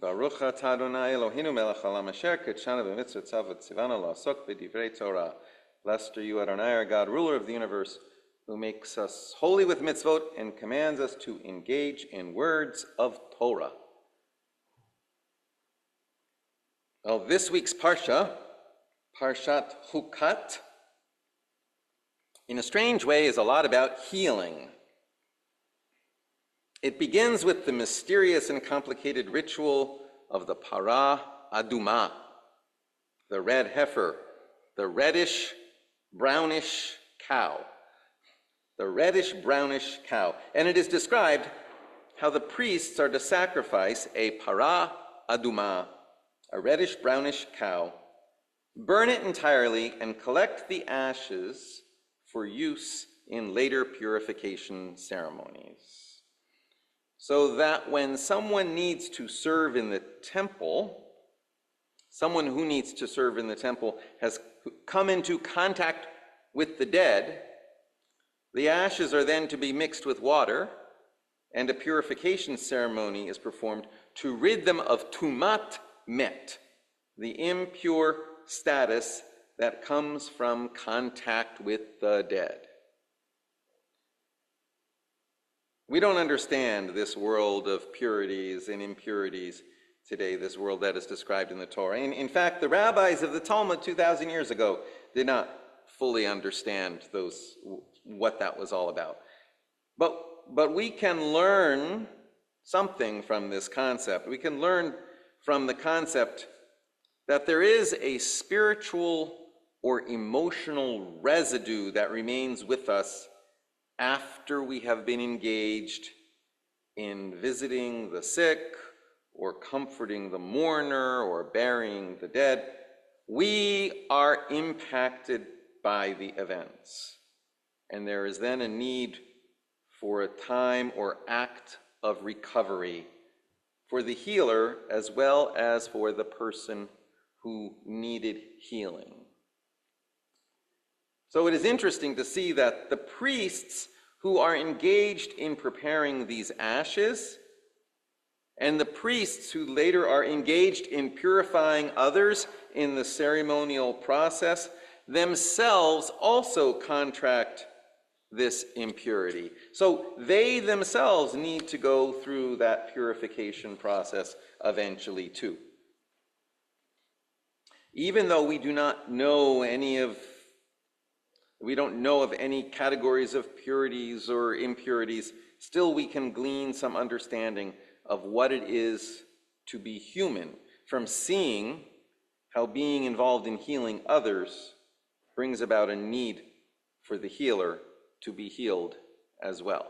Baruch atah Adonai Eloheinu melech haolam asher kitshanu b'mitzvot tzav v'tzivanu la'asok b'divrei Torah. Blessed are you, Adonai, our God, ruler of the universe, who makes us holy with mitzvot and commands us to engage in words of Torah. Well, this week's Parsha, Parshat Chukkat, in a strange way is a lot about healing. It begins with the mysterious and complicated ritual of the Parah Adumah, the red heifer, the reddish-brownish cow. The reddish-brownish cow. And it is described how the priests are to sacrifice a Parah Adumah, a reddish-brownish cow, burn it entirely, and collect the ashes for use in later purification ceremonies. So that when someone needs to serve in the temple, someone who needs to serve in the temple has come into contact with the dead, the ashes are then to be mixed with water, and a purification ceremony is performed to rid them of tumat met, the impure status that comes from contact with the dead. We don't understand this world of purities and impurities today, this world that is described in the Torah. In fact, the rabbis of the Talmud 2,000 years ago did not fully understand what that was all about. But we can learn something from this concept. We can learn from the concept that there is a spiritual or emotional residue that remains with us after we have been engaged in visiting the sick, or comforting the mourner, or burying the dead. We are impacted by the events, and there is then a need for a time or act of recovery for the healer as well as for the person who needed healing. So it is interesting to see that the priests who are engaged in preparing these ashes, and the priests who later are engaged in purifying others in the ceremonial process, themselves also contract this impurity. So they themselves need to go through that purification process eventually too. Even though we don't know of any categories of purities or impurities, still we can glean some understanding of what it is to be human from seeing how being involved in healing others brings about a need for the healer to be healed as well.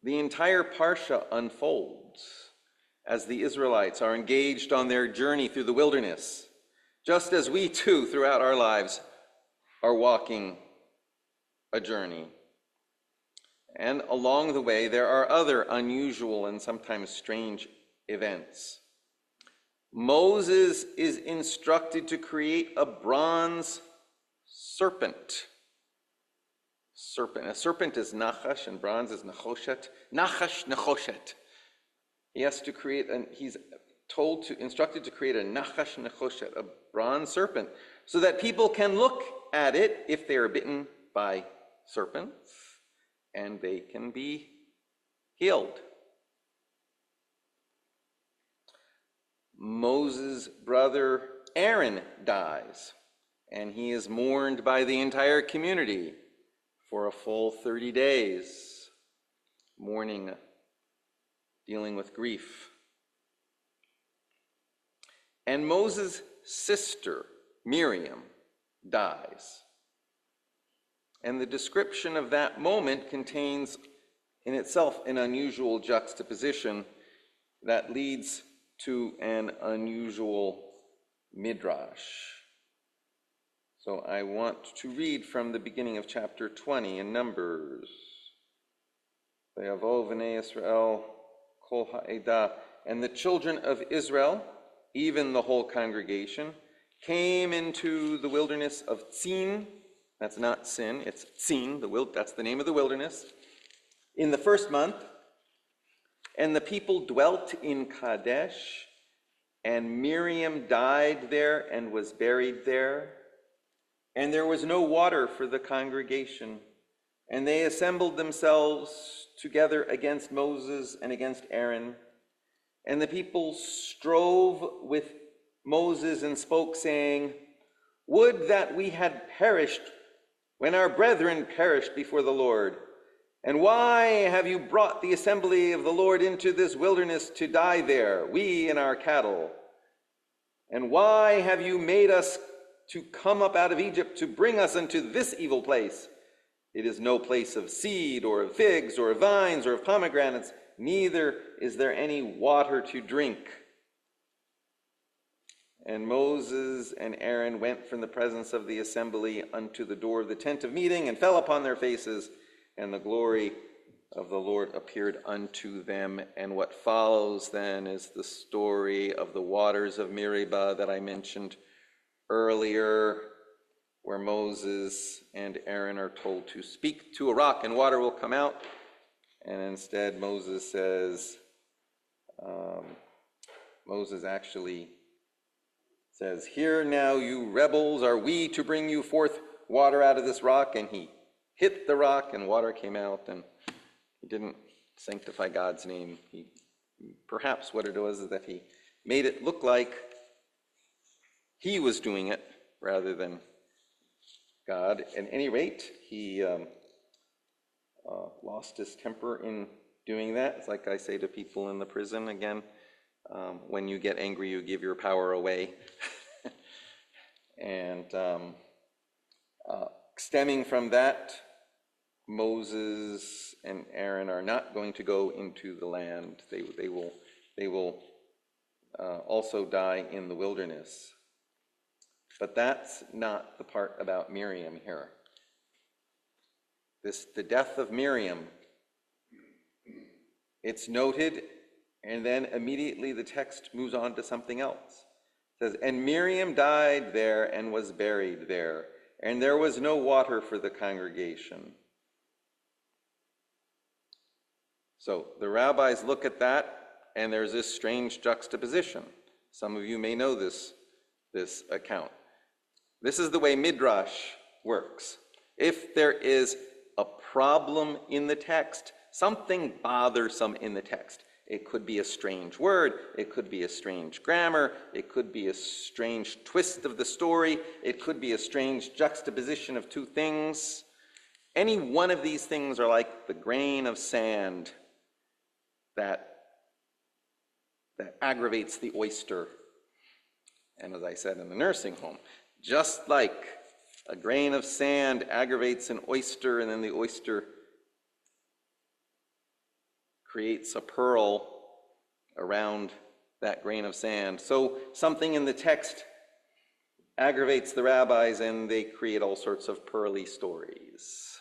The entire Parsha unfolds as the Israelites are engaged on their journey through the wilderness, just as we too, throughout our lives, are walking a journey. And along the way, there are other unusual and sometimes strange events. Moses is instructed to create a bronze serpent. A serpent is nachash and bronze is nechoshet. Nachash, nechoshet. He's instructed to create a nachash nechoshet, a bronze serpent, so that people can look at it if they are bitten by serpents, and they can be healed. Moses' brother Aaron dies, and he is mourned by the entire community for a full 30 days, mourning, dealing with grief. And Moses' sister, Miriam, dies. And the description of that moment contains in itself an unusual juxtaposition that leads to an unusual midrash. So I want to read from the beginning of chapter 20 in Numbers. Vayavo v'nei Yisrael kol ha'edah, and the children of Israel, even the whole congregation, came into the wilderness of Tzin. That's not sin, it's Tzin, that's the name of the wilderness. In the first month, And the people dwelt in Kadesh, and Miriam died there and was buried there. And there was no water for the congregation. And they assembled themselves together against Moses and against Aaron. And the people strove with Moses and spoke, saying, "Would that we had perished when our brethren perished before the Lord. And why have you brought the assembly of the Lord into this wilderness to die there, we and our cattle? And why have you made us to come up out of Egypt to bring us unto this evil place? It is no place of seed or of figs or of vines or of pomegranates, neither is there any water to drink." And Moses and Aaron went from the presence of the assembly unto the door of the tent of meeting and fell upon their faces, and the glory of the Lord appeared unto them. And what follows then is the story of the waters of Meribah that I mentioned earlier, where Moses and Aaron are told to speak to a rock and water will come out. And instead Moses says, Moses actually says, "Here now, you rebels, are we to bring you forth water out of this rock?" And he hit the rock and water came out, and he didn't sanctify God's name. Perhaps what it was is that he made it look like he was doing it rather than God. At any rate, he lost his temper in doing that. It's like I say to people in the prison again, when you get angry, you give your power away. And stemming from that, Moses and Aaron are not going to go into the land. They will also die in the wilderness. But that's not the part about Miriam here. The death of Miriam, it's noted, and then immediately the text moves on to something else. It says, "And Miriam died there and was buried there, and there was no water for the congregation." So the rabbis look at that, and there's this strange juxtaposition. Some of you may know this account. This is the way Midrash works. If there is a problem in the text, something bothersome in the text, it could be a strange word, it could be a strange grammar, it could be a strange twist of the story, it could be a strange juxtaposition of two things. Any one of these things are like the grain of sand that aggravates the oyster. And as I said in the nursing home, just like a grain of sand aggravates an oyster, and then the oyster creates a pearl around that grain of sand. So something in the text aggravates the rabbis, and they create all sorts of pearly stories.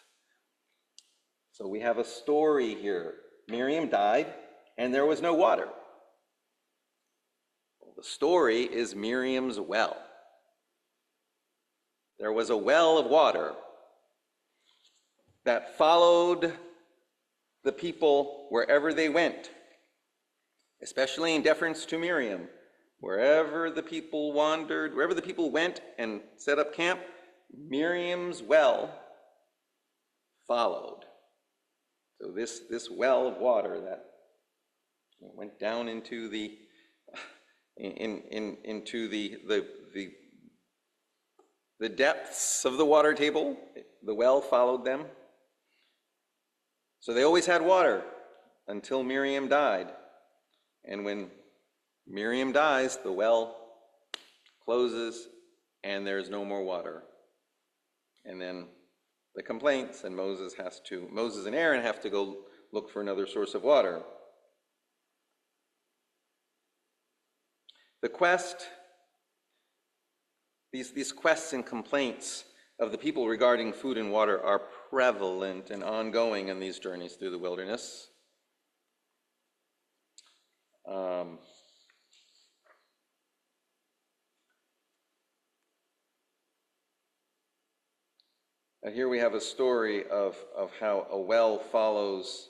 So we have a story here. Miriam died, and there was no water. Well, the story is Miriam's well. There was a well of water that followed the people wherever they went, especially in deference to Miriam. Wherever the people wandered, wherever the people went and set up camp, Miriam's well followed. So this well of water that went down into the depths of the water table, the well followed them. So they always had water until Miriam died. And when Miriam dies, the well closes and there's no more water. And then the complaints, and Moses and Aaron have to go look for another source of water. The quest, these quests and complaints of the people regarding food and water are prevalent and ongoing in these journeys through the wilderness. And here we have a story of how a well follows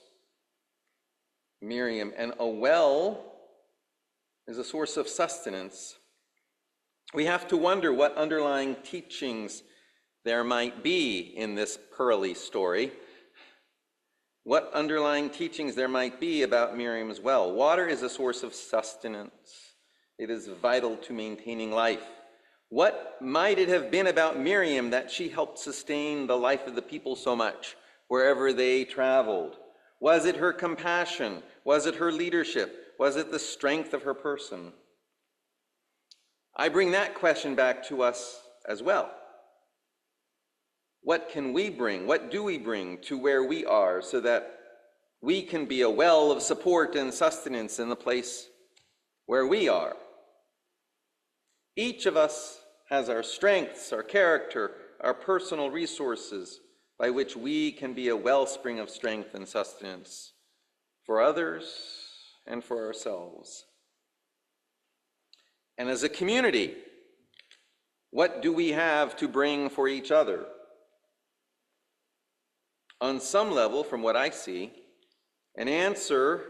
Miriam, and a well is a source of sustenance, we have to wonder what underlying teachings there might be in this pearly story. What underlying teachings there might be about Miriam's well. Water is a source of sustenance. It is vital to maintaining life. What might it have been about Miriam that she helped sustain the life of the people so much wherever they traveled? Was it her compassion? Was it her leadership? Was it the strength of her person? I bring that question back to us as well. What can we bring? What do we bring to where we are so that we can be a well of support and sustenance in the place where we are? Each of us has our strengths, our character, our personal resources by which we can be a wellspring of strength and sustenance for others and for ourselves. And as a community, what do we have to bring for each other? On some level, from what I see, an answer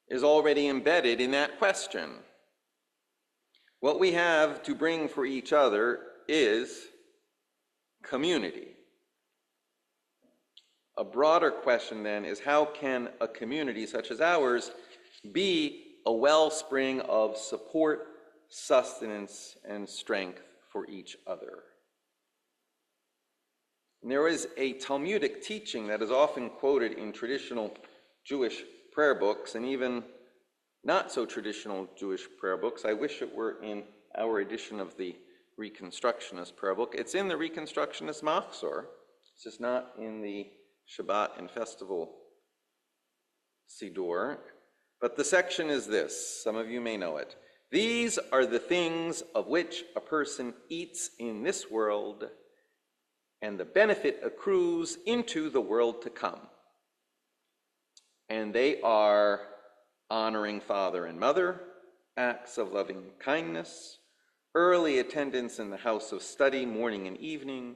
is already embedded in that question. What we have to bring for each other is community. A broader question then is, how can a community such as ours be a wellspring of support, sustenance, and strength for each other? And there is a Talmudic teaching that is often quoted in traditional Jewish prayer books and even not so traditional Jewish prayer books. I wish it were in our edition of the Reconstructionist prayer book. It's in the Reconstructionist Machzor. It's just not in the Shabbat and Festival Siddur. But the section is this. Some of you may know it. These are the things of which a person eats in this world, and the benefit accrues into the world to come. And they are honoring father and mother, acts of loving kindness, early attendance in the house of study morning and evening,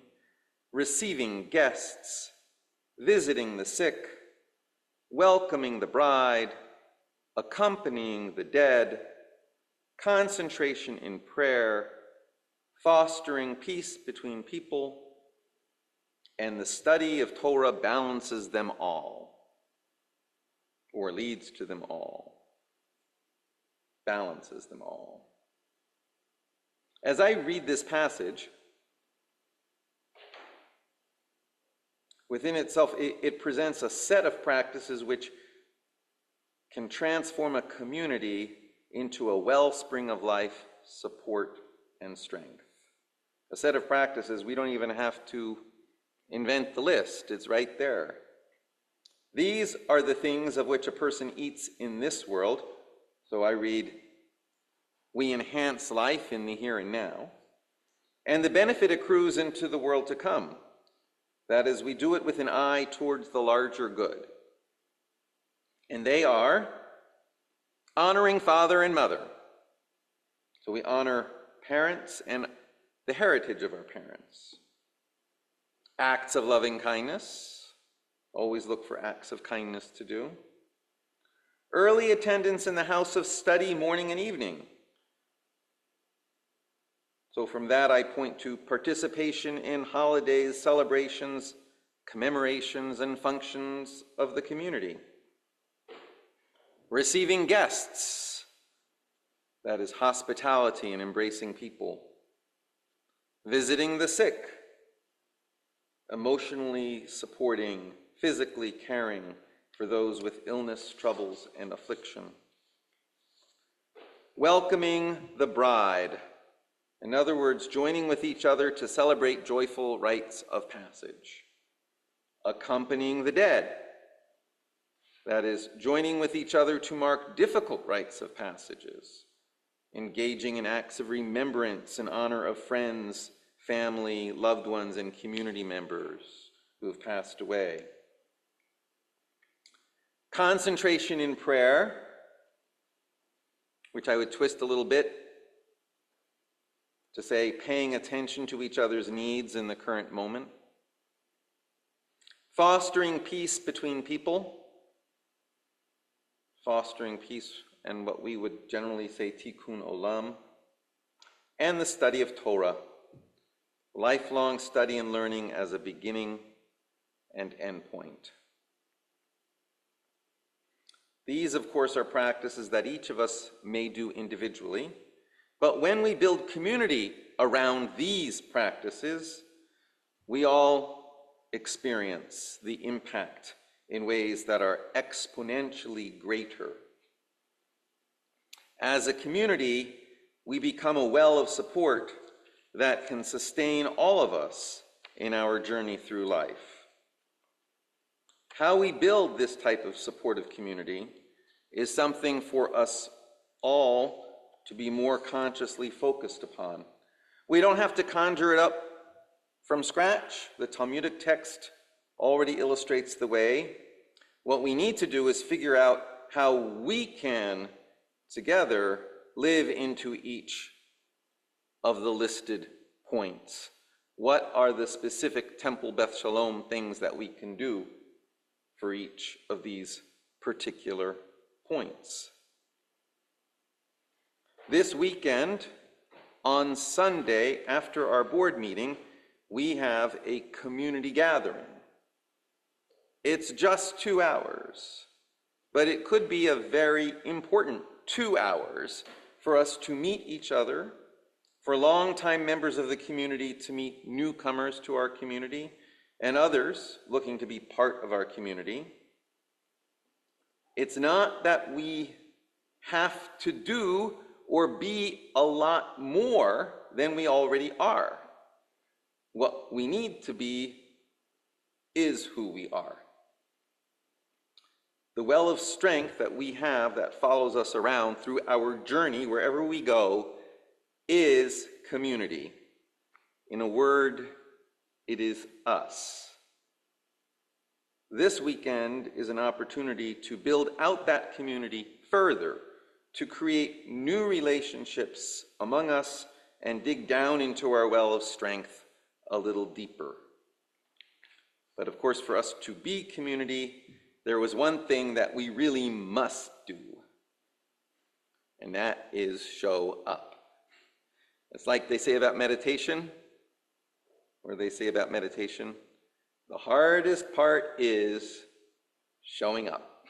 receiving guests, visiting the sick, welcoming the bride, accompanying the dead, concentration in prayer, fostering peace between people, and the study of Torah balances them all, or leads to them all, balances them all. As I read this passage, within itself, it presents a set of practices which can transform a community into a wellspring of life, support, and strength. A set of practices, we don't even have to invent the list. It's right there. These are the things of which a person eats in this world. So I read, we enhance life in the here and now, and the benefit accrues into the world to come. That is, we do it with an eye towards the larger good. And they are honoring father and mother. So we honor parents and the heritage of our parents. Acts of loving kindness. Always look for acts of kindness to do. Early attendance in the house of study morning and evening. So from that I point to participation in holidays, celebrations, commemorations, and functions of the community. Receiving guests. That is hospitality and embracing people. Visiting the sick. Emotionally supporting, physically caring for those with illness, troubles, and affliction. Welcoming the bride. In other words, joining with each other to celebrate joyful rites of passage. Accompanying the dead. That is, joining with each other to mark difficult rites of passages. Engaging in acts of remembrance in honor of friends, family, loved ones, and community members who have passed away. Concentration in prayer, which I would twist a little bit to say paying attention to each other's needs in the current moment. Fostering peace between people. fostering peace and what we would generally say tikkun olam, and the study of Torah, lifelong study and learning as a beginning and end point. These, of course, are practices that each of us may do individually, but when we build community around these practices, we all experience the impact in ways that are exponentially greater. As a community, we become a well of support that can sustain all of us in our journey through life. How we build this type of supportive community is something for us all to be more consciously focused upon. We don't have to conjure it up from scratch. The Talmudic text already illustrates the way. What we need to do is figure out how we can together live into each of the listed points. What are the specific Temple Beth Shalom things that we can do for each of these particular points? This weekend, on Sunday, after our board meeting, we have a community gathering. It's just 2 hours, but it could be a very important 2 hours for us to meet each other, for longtime members of the community to meet newcomers to our community, and others looking to be part of our community. It's not that we have to do or be a lot more than we already are. What we need to be is who we are. The well of strength that we have that follows us around through our journey, wherever we go, is community. In a word, it is us. This weekend is an opportunity to build out that community further, to create new relationships among us and dig down into our well of strength a little deeper. But of course, for us to be community, there was one thing that we really must do, and that is show up. It's like they say about meditation, or they say about meditation, the hardest part is showing up.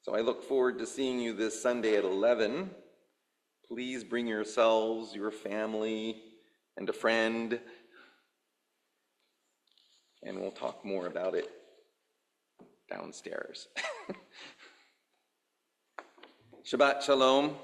So I look forward to seeing you this Sunday at 11. Please bring yourselves, your family, and a friend, and we'll talk more about it downstairs. Shabbat Shalom.